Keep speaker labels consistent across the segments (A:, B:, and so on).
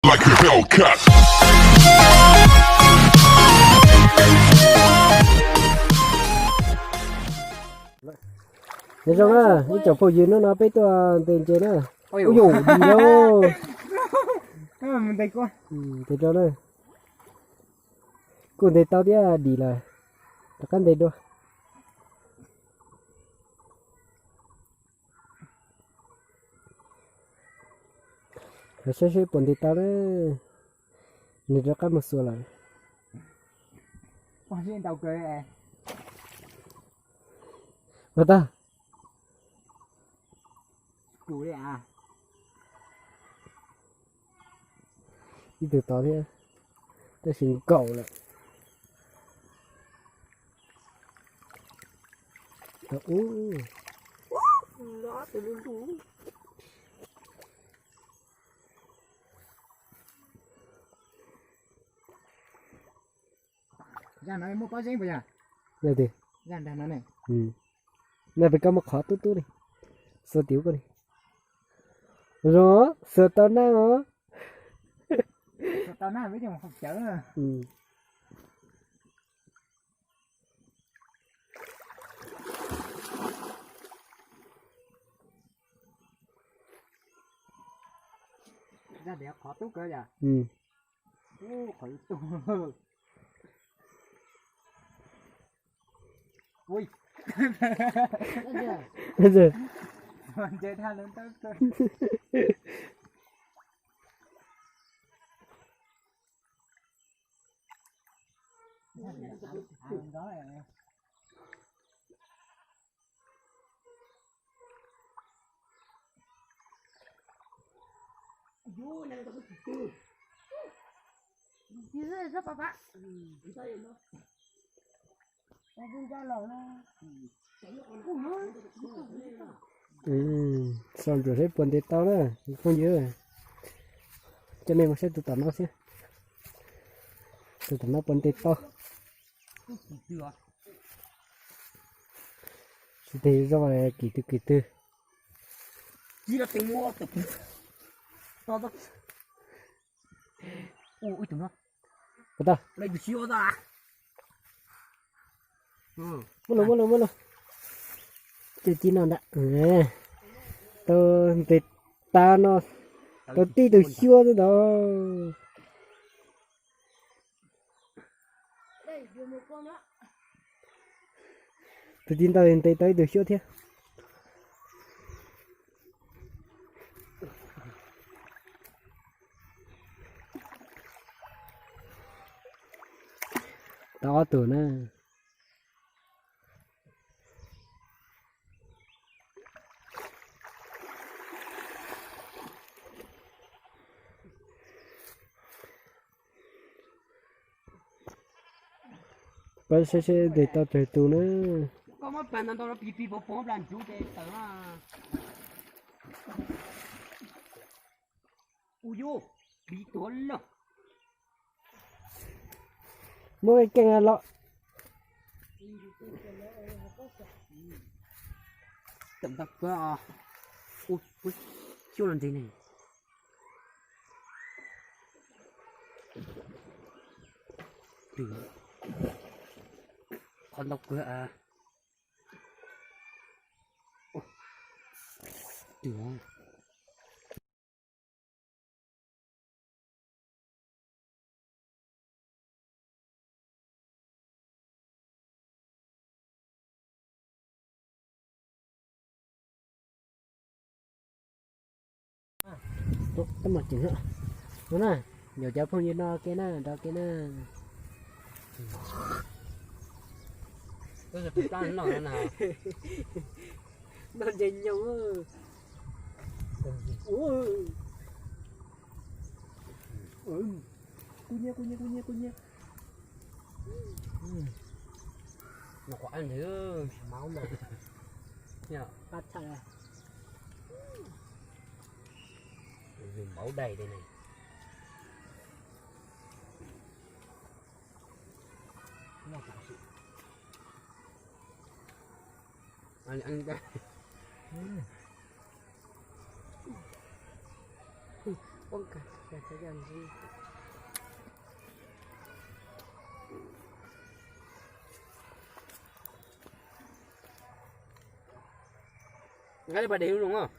A: like a Hellcat.
B: Thế xong á, cái chậu phô duyên nó bé to tiền trên á.
C: Ôi
B: Ôi dồi, đi đâu?
C: mình thấy con.
B: Thế cho đây. Còn thế tao đi đi là. Tao căn thế đâu. Rồi sẽ bọn thế tao đấy. Nên ra các một số lại.
C: Con xin tao cười à.
B: Mà ta.
C: Cú đấy à.
B: Đi từ tao thế. Tao xin cậu lại. Tao
C: Nó từ luôn cú. Ra nói mua có gì bây giờ?
B: Này thì.
C: Ra đàn nó này.
B: Này phải có một khó tốt tốt đi. Sơ tiểu con đi. Rồi, sơ tao nào hả?
C: Tao nói với nhau học chở à. Ra để khó tốt cơ giờ. Ô, khỏi tốt. Ui.
B: Bây giờ.
C: Còn chơi tha lớn tốt cơ. Đó là
D: Yo, nang tapos ito. Dito sa papa. Sa'yo, no? Nandun ka lang, no?
B: Xong rồi thấy buồn thì tao đó không nhớ rồi. Cho nên mà sẽ tụi tao nó chứ tụi tao nó buồn thì tao thì rồi kỳ tư
C: chỉ là tiếng mua tập to đó. Ui tụi nó
B: bắt đầu
C: lấy bị siêu ra.
B: mua luôn chơi chi nào đã tôi thì tao nó tôi đi từ xưa rồi đó.
D: Đây, đưa một con đó.
B: Tôi tin tao đến tới từ xưa thế. To từ nè. Bây giờ sẽ để tao trở tù nữa.
C: Có một bạn nào đó bị bỏ bỏ làm chú để tớ à. Ui yo, bị tuôn rồi.
B: Mua cái kênh lọ.
C: Tầm tập cơ à. Ui, siêu làm gì này. Con độc cơ à. Được.
B: Tốt, tao mặc chừng nữa. Đúng nè, nhiều cháu không như nó cái nè, đó cái nè.
C: Tôi sẽ phải plan nó nào.
B: Nó dành nhau ơi. Ôi. Cu nha.
C: Nó quả nữa, máu mà. Nhờ,
B: Bắt thật à.
C: dùng máu đầy đây này. Nó cả sự. Anh đây. con cả cái dàn gì
B: cái bà điệu đúng không?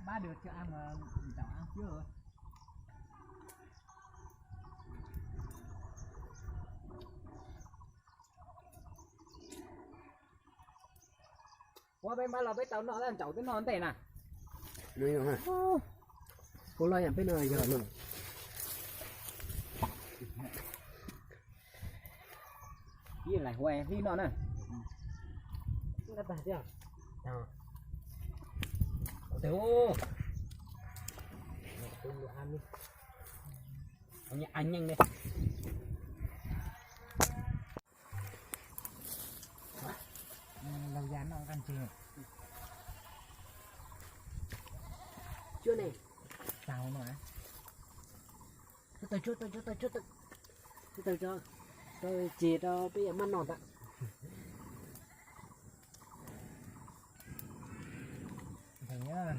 C: ba được cho ăn mà cháu ăn chưa rồi qua bên ba là bên tàu nó là cháu tới non tệ nè
B: Đúng không hả? Cô lo nhầm bên này giờ luôn.
C: cái này hoè đi nó nè
B: Cái tài chưa?
C: tiểu
B: Ăn đi.
C: anh nhanh đi lâu dán nó ăn chưa
B: Chưa này.
C: sao mà
B: Từ cho. Tôi chỉ cho bây giờ mắt nọt ạ.
C: thằng nhá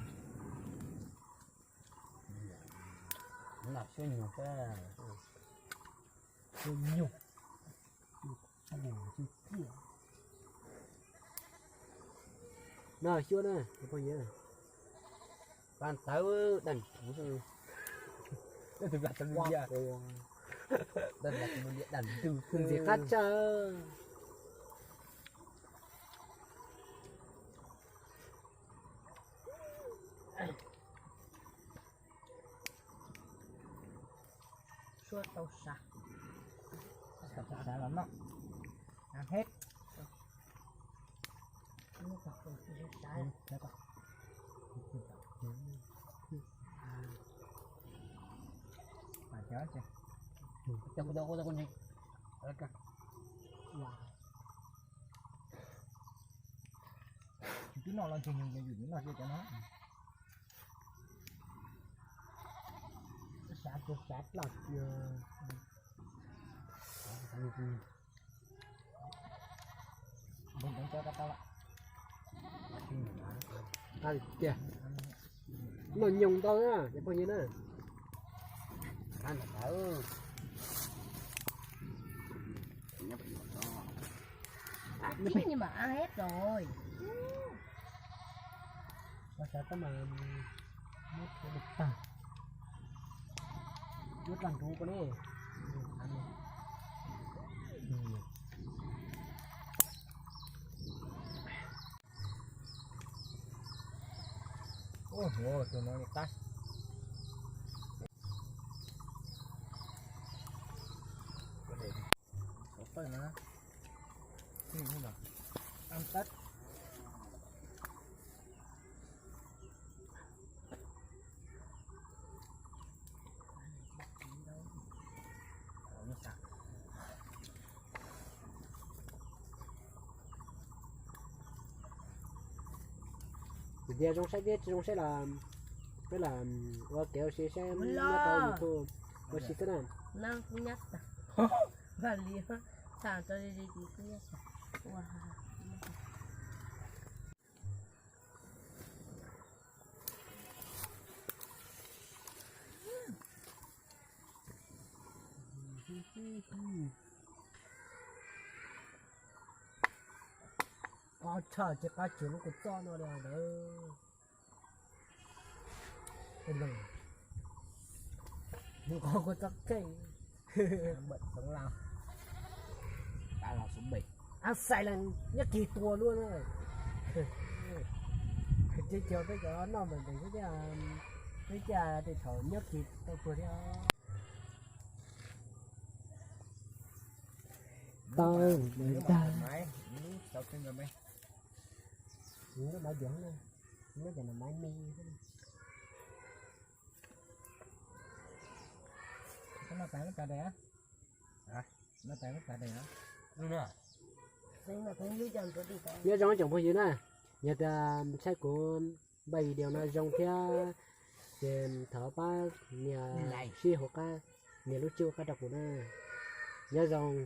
C: là siêu nhiều cái siêu nhiều
B: Rồi chưa nữa. Bao nhiêu? Bạn táo đành thủ sư.
C: thực là tân
B: Wow.
C: địa đây là tân địa đàn từ
B: Thường gì khác chờ.
C: suốt tàu sạc đã lắm đó ăn hết chớ chứ trong đâu có con gì cái nó lên chừng những gì nó cho nó
B: sát lọt
C: mình cũng cho các tao lại
B: ăn kìa. Nó nhung to á, để bao nhiêu nữa?
C: ăn đỡ
D: Chín nhưng mà ăn hết rồi.
B: Nó sẽ có mà mất cái được tầng. Mất lần thú con này. Ăn đi.
C: ôi ôi tụi nó tắt phải nữa cái gì mà ăn tết
B: Thì giờ trong sẽ làm cái là qua kéo sẽ nó tao một tô qua sẽ thế nào
D: Nang kunyat na. Bali ha. Santo di kunyat na. Wah.
B: có chờ chứ có chuyện nó cũng cho nó đều đó bên này nó có chắc cái
C: bệnh sống lao đã là sống bệnh
B: ăn xài là nhất kỳ tua luôn rồi chơi chiều tới cái nó mình thấy cái trà thì thở nhất kỳ tôi vừa theo
C: máy sau khi rồi mấy
B: nó đã dưỡng nữa nó chỉ là máy mi
C: nó tán nó cả đẻ hả nó tán nó cả đẻ luôn à
D: Nên là cũng như chẳng có đi tới.
B: nhớ trong chồng bao nhiêu nè nhớ ta sách của bảy điều này trong theo tiền thở ba nhà suy hộp ca nếu lúc chưa các đặc của nó nhớ rằng